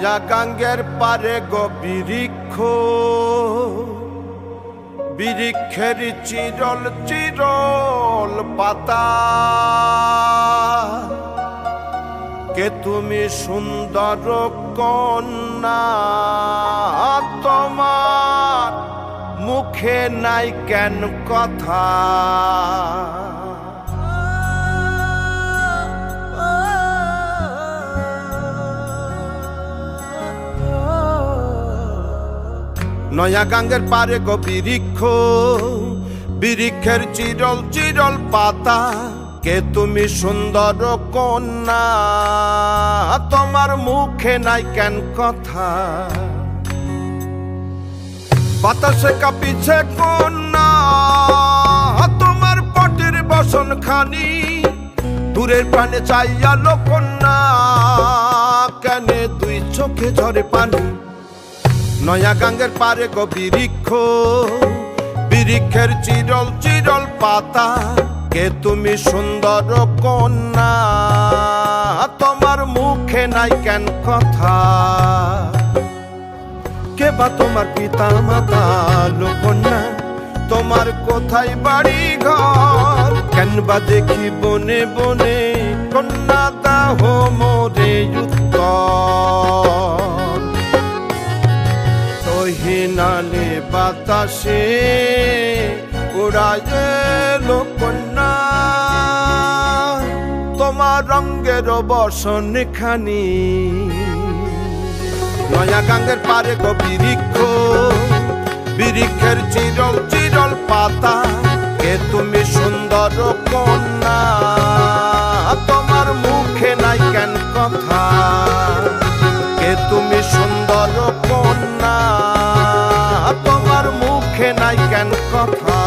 নয়া গাঙ্গের পারে গো বৃক্ষ, বৃক্ষের চিরল চিরল পাতা, কে তুমি সুন্দর কন্যা, তোমার মুখে নাই কেন কথা। নয়া গাঙ্গের পারে গো বৃক্ষ, বৃক্ষের চিরল চিরল পাতা, কে তুমি সুন্দর কন্যা, তোমার মুখে নাই কেন কথা। বাতাসে কাঁপিছে কন্যা, তোমার পটের বসন খানি, দূরের প্রাণে চাইয়ালো কন্যা, কেনে দুই চোখে ঝরে পানি। নয়া গাঙ্গের পারে গো বৃক্ষ, বৃক্ষের চিরল চিরল পাতা, কে তুমি সুন্দর কন্যা, তোমার মুখে নাই কেন কথা। কে বা তোমার পিতা মাতা কন্যা, তোমার কোথায় বাড়ি ঘর, কেন বা দেখি বনে বনে কন্যা দাহ মোরে উত্তর। হিনালে বাতাসে উড়ায় এলো কন্যা, তোমার রঙের বসন খানি। নয়া গাঙ্গের পারে গো বৃক্ষ, বৃক্ষের চিরল চিরল পাতা, কে তুমি সুন্দর কন্যা, তোমার মুখে নাই কেন কথা। কে তুমি সুন্দর কন্যা, তোমার মুখে নাই কেন কথা।